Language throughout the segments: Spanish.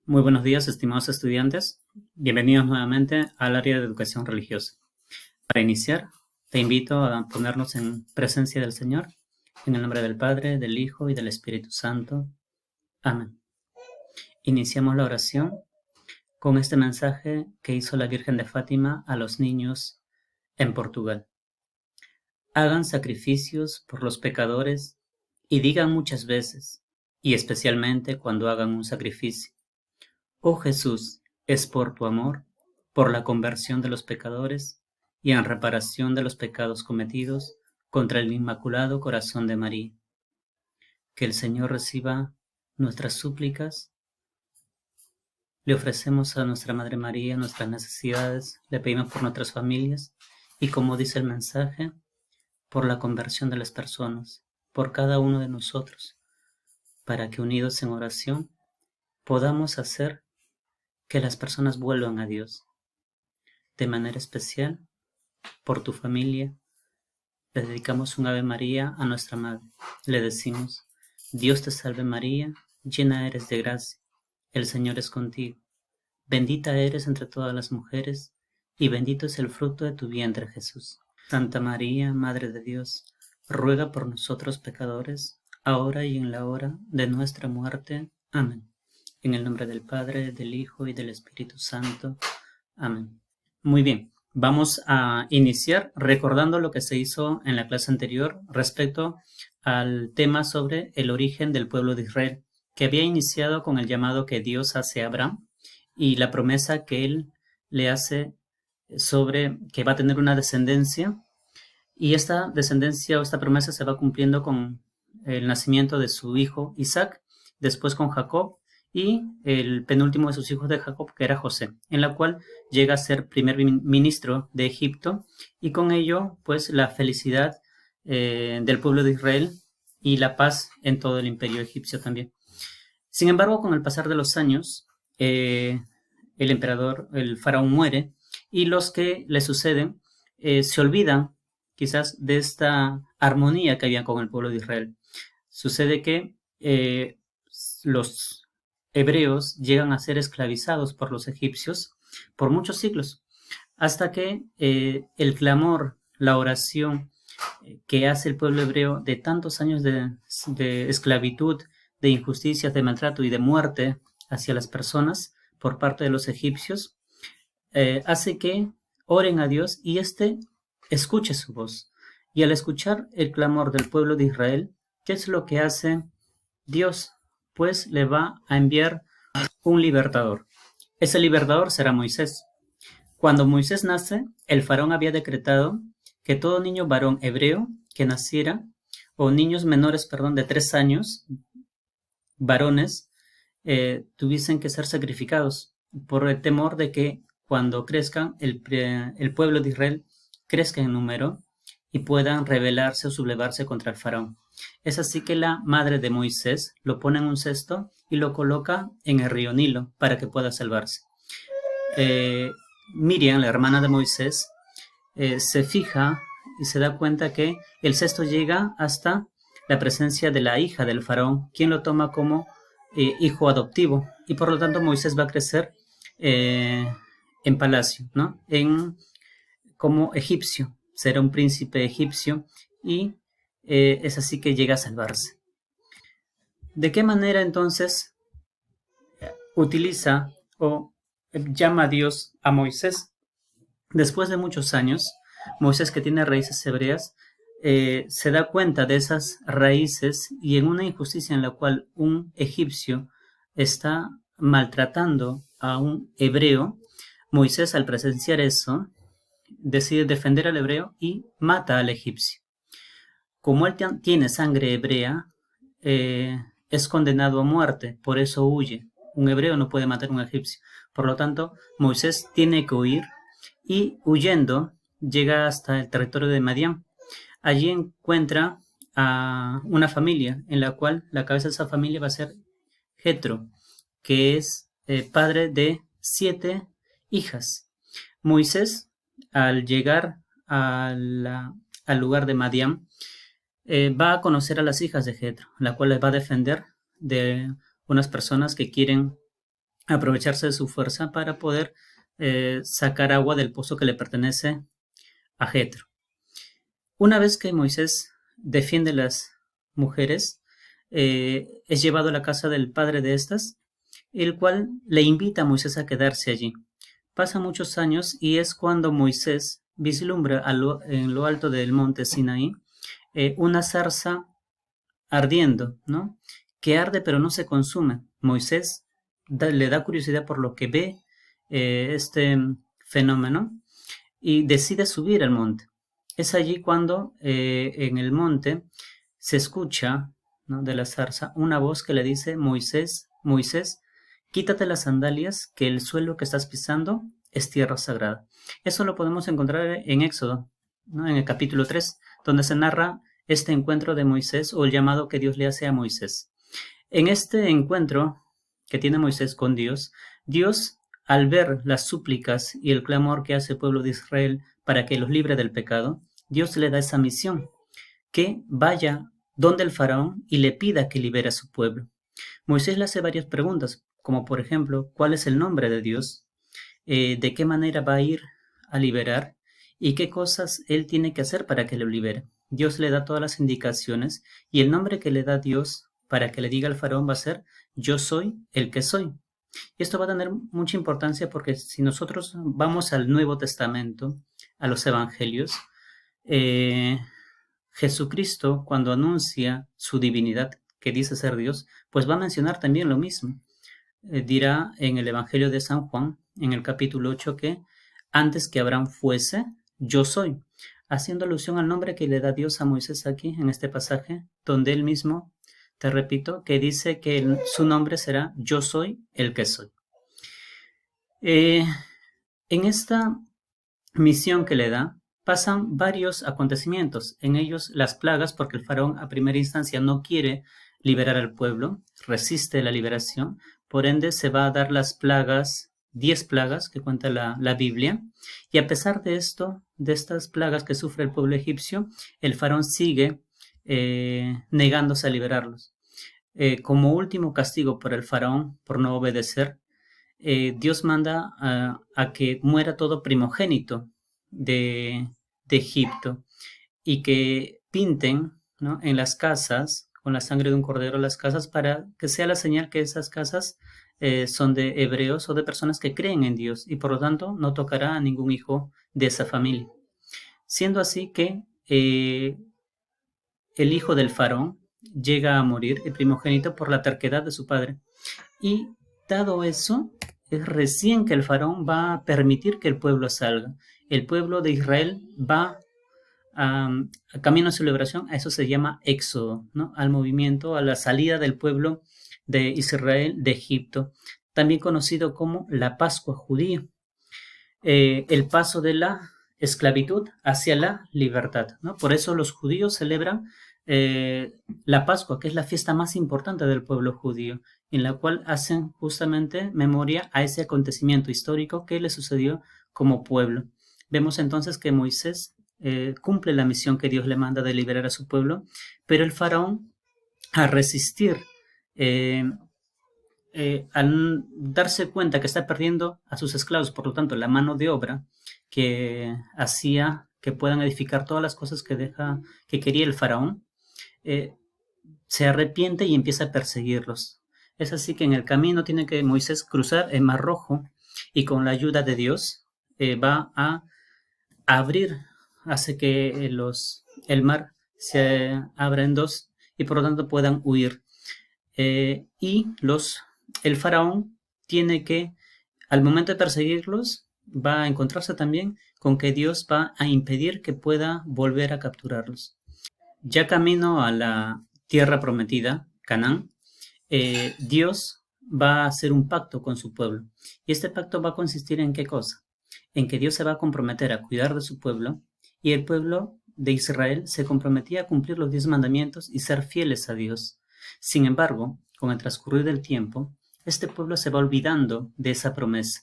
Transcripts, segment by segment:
Muy buenos días, estimados estudiantes. Bienvenidos nuevamente al área de educación religiosa. Para iniciar, te invito a ponernos en presencia del Señor, en el nombre del Padre, del Hijo y del Espíritu Santo. Amén. Iniciamos la oración con este mensaje que hizo la Virgen de Fátima a los niños en Portugal. Hagan sacrificios por los pecadores y digan muchas veces, y especialmente cuando hagan un sacrificio: Oh Jesús, es por tu amor, por la conversión de los pecadores y en reparación de los pecados cometidos contra el Inmaculado Corazón de María. Que el Señor reciba nuestras súplicas. Le ofrecemos a nuestra Madre María nuestras necesidades, le pedimos por nuestras familias y, como dice el mensaje, por la conversión de las personas, por cada uno de nosotros, para que unidos en oración podamos hacer que las personas vuelvan a Dios. De manera especial, por tu familia, le dedicamos un Ave María a nuestra Madre. Le decimos: Dios te salve María, llena eres de gracia, el Señor es contigo. Bendita eres entre todas las mujeres, y bendito es el fruto de tu vientre, Jesús. Santa María, Madre de Dios, ruega por nosotros pecadores, ahora y en la hora de nuestra muerte. Amén. En el nombre del Padre, del Hijo y del Espíritu Santo. Amén. Muy bien, vamos a iniciar recordando lo que se hizo en la clase anterior respecto al tema sobre el origen del pueblo de Israel, que había iniciado con el llamado que Dios hace a Abraham y la promesa que él le hace sobre que va a tener una descendencia, y esta descendencia o esta promesa se va cumpliendo con el nacimiento de su hijo Isaac, después con Jacob y el penúltimo de sus hijos de Jacob, que era José, en la cual llega a ser primer ministro de Egipto, y con ello pues la felicidad del pueblo de Israel y la paz en todo el imperio egipcio también. Sin embargo, con el pasar de los años, el emperador, el faraón, muere, y los que le suceden se olvidan quizás de esta armonía que había con el pueblo de Israel. Sucede que los hebreos llegan a ser esclavizados por los egipcios por muchos siglos, hasta que el clamor, la oración que hace el pueblo hebreo de tantos años de esclavitud, de injusticias, de maltrato y de muerte hacia las personas por parte de los egipcios, hace que oren a Dios y éste escuche su voz. Y al escuchar el clamor del pueblo de Israel, ¿qué es lo que hace Dios? Pues le va a enviar un libertador. Ese libertador será Moisés. Cuando Moisés nace, el faraón había decretado que todo niño varón hebreo que naciera, o niños menores, perdón, de 3 años, varones, tuviesen que ser sacrificados por el temor de que cuando crezcan el pueblo de Israel crezca en número y puedan rebelarse o sublevarse contra el faraón. Es así que la madre de Moisés lo pone en un cesto y lo coloca en el río Nilo para que pueda salvarse. Miriam, la hermana de Moisés, se fija y se da cuenta que el cesto llega hasta la presencia de la hija del faraón, quien lo toma como hijo adoptivo, y por lo tanto Moisés va a crecer en palacio, ¿no? Como egipcio, será un príncipe egipcio, y es así que llega a salvarse. ¿De qué manera entonces utiliza o llama a Dios a Moisés? Después de muchos años, Moisés, que tiene raíces hebreas, se da cuenta de esas raíces, y en una injusticia en la cual un egipcio está maltratando a un hebreo, Moisés, al presenciar eso, decide defender al hebreo y mata al egipcio. Como él tiene sangre hebrea, es condenado a muerte, por eso huye. Un hebreo no puede matar a un egipcio. Por lo tanto, Moisés tiene que huir, y huyendo llega hasta el territorio de Madián. Allí encuentra a una familia en la cual la cabeza de esa familia va a ser Jetro, que es padre de 7 hijas. Moisés, al llegar al lugar de Madián, va a conocer a las hijas de Jetro, la cual les va a defender de unas personas que quieren aprovecharse de su fuerza para poder sacar agua del pozo que le pertenece a Jetro. Una vez que Moisés defiende a las mujeres, es llevado a la casa del padre de estas, el cual le invita a Moisés a quedarse allí. Pasan muchos años y es cuando Moisés vislumbra en lo alto del monte Sinaí una zarza ardiendo, ¿no? Que arde pero no se consume. Moisés le da curiosidad por lo que ve este fenómeno y decide subir al monte. Es allí cuando en el monte se escucha, ¿no?, de la zarza una voz que le dice: Moisés, Moisés, quítate las sandalias, que el suelo que estás pisando es tierra sagrada. Eso lo podemos encontrar en Éxodo, ¿no?, en el capítulo 3, donde se narra este encuentro de Moisés, o el llamado que Dios le hace a Moisés. En este encuentro que tiene Moisés con Dios, Dios, al ver las súplicas y el clamor que hace el pueblo de Israel para que los libre del pecado, Dios le da esa misión, que vaya donde el faraón y le pida que libere a su pueblo. Moisés le hace varias preguntas, como por ejemplo, ¿cuál es el nombre de Dios? ¿De qué manera va a ir a liberar? ¿Y qué cosas él tiene que hacer para que lo libere? Dios le da todas las indicaciones y el nombre que le da Dios para que le diga al faraón va a ser: yo soy el que soy. Y esto va a tener mucha importancia porque si nosotros vamos al Nuevo Testamento, a los Evangelios, Jesucristo, cuando anuncia su divinidad, que dice ser Dios, pues va a mencionar también lo mismo. Dirá en el Evangelio de San Juan, en el capítulo 8, que antes que Abraham fuese, yo soy, haciendo alusión al nombre que le da Dios a Moisés aquí, en este pasaje, donde él mismo, te repito, que dice que su nombre será: yo soy el que soy. En esta misión que le da, pasan varios acontecimientos, en ellos las plagas, porque el faraón a primera instancia no quiere liberar al pueblo, resiste la liberación, por ende se va a dar las plagas, 10 plagas que cuenta la Biblia, y a pesar de esto, de estas plagas que sufre el pueblo egipcio, el faraón sigue negándose a liberarlos. Como último castigo por el faraón por no obedecer, Dios manda a que muera todo primogénito de Egipto y que pinten, ¿no?, en las casas con la sangre de un cordero las casas, para que sea la señal que esas casas son de hebreos o de personas que creen en Dios, y por lo tanto no tocará a ningún hijo de esa familia. Siendo así que el hijo del faraón llega a morir, el primogénito, por la terquedad de su padre. Y dado eso, es recién que el faraón va a permitir que el pueblo salga. El pueblo de Israel va a camino a su liberación. A eso se llama éxodo, ¿no?, al movimiento, a la salida del pueblo de Israel de Egipto, también conocido como la Pascua judía, el paso de la esclavitud hacia la libertad, ¿no? Por eso los judíos celebran la Pascua, que es la fiesta más importante del pueblo judío, en la cual hacen justamente memoria a ese acontecimiento histórico que le sucedió como pueblo. Vemos entonces que Moisés cumple la misión que Dios le manda de liberar a su pueblo, pero el faraón, a resistir, al darse cuenta que está perdiendo a sus esclavos, por lo tanto la mano de obra que hacía que puedan edificar todas las cosas que quería el faraón, se arrepiente y empieza a perseguirlos. Es así que en el camino tiene que Moisés cruzar el Mar Rojo, y con la ayuda de Dios va a abrir, hace que el mar se abra en dos y por lo tanto puedan huir. Y el faraón tiene que, al momento de perseguirlos, va a encontrarse también con que Dios va a impedir que pueda volver a capturarlos. Ya camino a la tierra prometida, Canaán, Dios va a hacer un pacto con su pueblo. Y este pacto va a consistir en ¿qué cosa? En que Dios se va a comprometer a cuidar de su pueblo, y el pueblo de Israel se comprometía a cumplir los 10 mandamientos y ser fieles a Dios. Sin embargo, con el transcurrir del tiempo, este pueblo se va olvidando de esa promesa.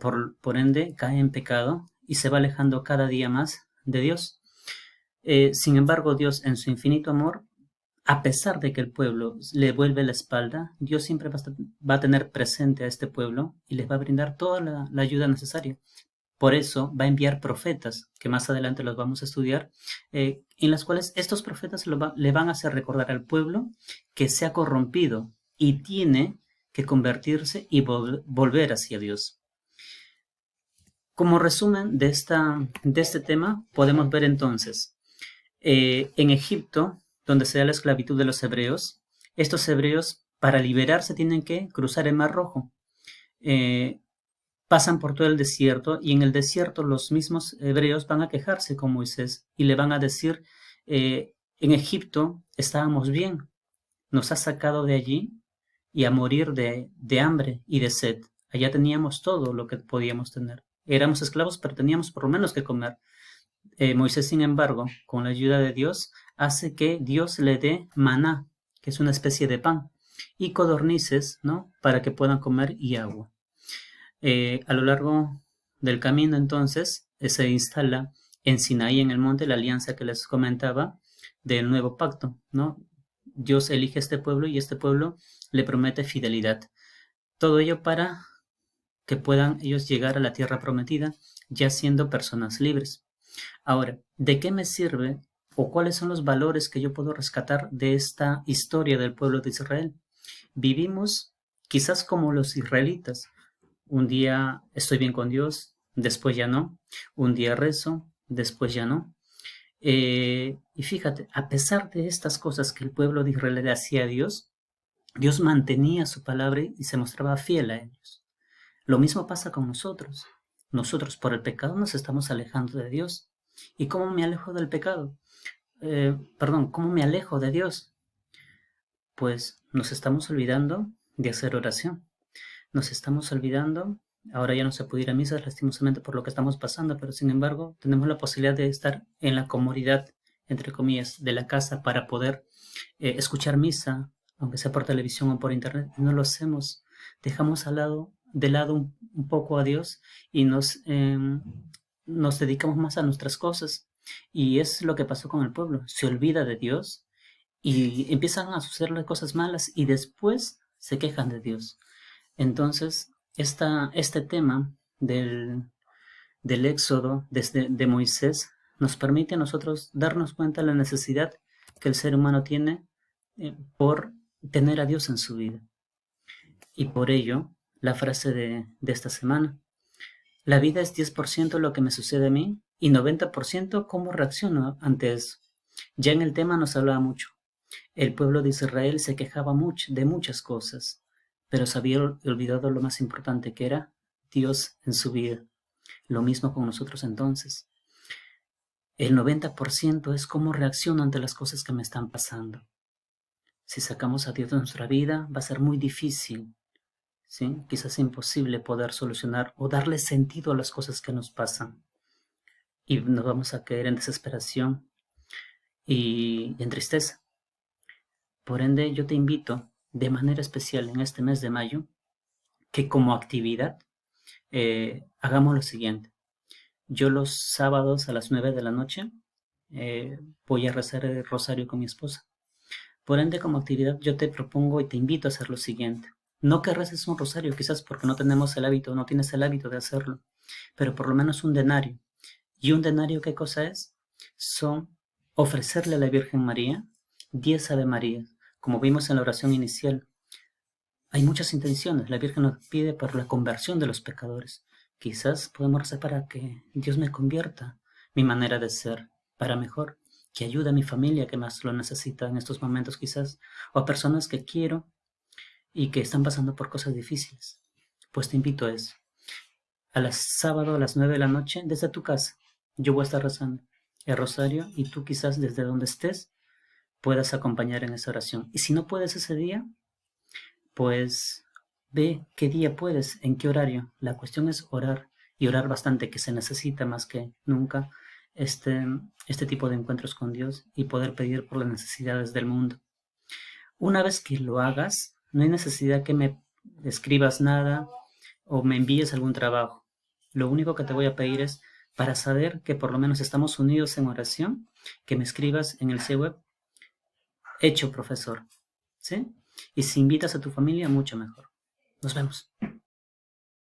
Por ende, cae en pecado y se va alejando cada día más de Dios. Sin embargo, Dios, en su infinito amor, a pesar de que el pueblo le vuelve la espalda, Dios siempre va a tener presente a este pueblo y les va a brindar toda la ayuda necesaria. Por eso va a enviar profetas, que más adelante los vamos a estudiar, en las cuales estos profetas le van a hacer recordar al pueblo que se ha corrompido y tiene que convertirse y volver hacia Dios. Como resumen de este tema, podemos ver entonces, en Egipto, donde se da la esclavitud de los hebreos, estos hebreos para liberarse tienen que cruzar el Mar Rojo. Pasan por todo el desierto y en el desierto los mismos hebreos van a quejarse con Moisés y le van a decir, en Egipto estábamos bien, nos has sacado de allí y a morir de hambre y de sed. Allá teníamos todo lo que podíamos tener. Éramos esclavos, pero teníamos por lo menos que comer. Moisés, sin embargo, con la ayuda de Dios, hace que Dios le dé maná, que es una especie de pan, y codornices, ¿no? Para que puedan comer y agua. A lo largo del camino, entonces, se instala en Sinaí, en el monte, la alianza que les comentaba del nuevo pacto, ¿no? Dios elige este pueblo y este pueblo le promete fidelidad. Todo ello para que puedan ellos llegar a la tierra prometida, ya siendo personas libres. Ahora, ¿de qué me sirve o cuáles son los valores que yo puedo rescatar de esta historia del pueblo de Israel? Vivimos quizás como los israelitas. Un día estoy bien con Dios, después ya no. Un día rezo, después ya no. Y fíjate, a pesar de estas cosas que el pueblo de Israel le hacía a Dios, Dios mantenía su palabra y se mostraba fiel a ellos. Lo mismo pasa con nosotros. Nosotros por el pecado nos estamos alejando de Dios. ¿Y cómo me alejo del pecado? ¿Cómo me alejo de Dios? Pues nos estamos olvidando de hacer oración. Nos estamos olvidando, ahora ya no se puede ir a misa lastimosamente por lo que estamos pasando, pero sin embargo tenemos la posibilidad de estar en la comodidad, entre comillas, de la casa para poder escuchar misa, aunque sea por televisión o por internet, y no lo hacemos. Dejamos de lado un poco a Dios y nos dedicamos más a nuestras cosas. Y es lo que pasó con el pueblo. Se olvida de Dios y empiezan a sucederle cosas malas y después se quejan de Dios. Entonces, este tema del éxodo de Moisés nos permite a nosotros darnos cuenta de la necesidad que el ser humano tiene por tener a Dios en su vida. Y por ello, la frase de esta semana: la vida es 10% lo que me sucede a mí y 90% cómo reacciono ante eso. Ya en el tema nos hablaba mucho. El pueblo de Israel se quejaba mucho de muchas cosas, pero se había olvidado lo más importante, que era Dios en su vida. Lo mismo con nosotros entonces. El 90% es cómo reacciono ante las cosas que me están pasando. Si sacamos a Dios de nuestra vida, va a ser muy difícil, ¿sí? Quizás imposible poder solucionar o darle sentido a las cosas que nos pasan. Y nos vamos a caer en desesperación y en tristeza. Por ende, yo te invito de manera especial en este mes de mayo que como actividad hagamos lo siguiente. Yo los sábados a las 9 de la noche voy a rezar el rosario con mi esposa. Por ende, como actividad yo te propongo y te invito a hacer lo siguiente. No que reces un rosario, quizás porque no tenemos el hábito, no tienes el hábito de hacerlo, pero por lo menos un denario. ¿Y un denario qué cosa es? Son ofrecerle a la Virgen María 10 Ave Marías, como vimos en la oración inicial. Hay muchas intenciones. La Virgen nos pide por la conversión de los pecadores. Quizás podemos rezar para que Dios me convierta mi manera de ser para mejor, que ayude a mi familia que más lo necesita en estos momentos quizás, o a personas que quiero y que están pasando por cosas difíciles. Pues te invito a eso. Sábado a las 9 de la noche, desde tu casa, yo voy a estar rezando el rosario y tú quizás desde donde estés puedas acompañar en esa oración. Y si no puedes ese día, pues ve qué día puedes, en qué horario. La cuestión es orar y orar bastante, que se necesita más que nunca este tipo de encuentros con Dios y poder pedir por las necesidades del mundo. Una vez que lo hagas, no hay necesidad que me escribas nada o me envíes algún trabajo. Lo único que te voy a pedir es, para saber que por lo menos estamos unidos en oración, que me escribas en el CWeb hecho profesor, ¿sí? Y si invitas a tu familia, mucho mejor. Nos vemos.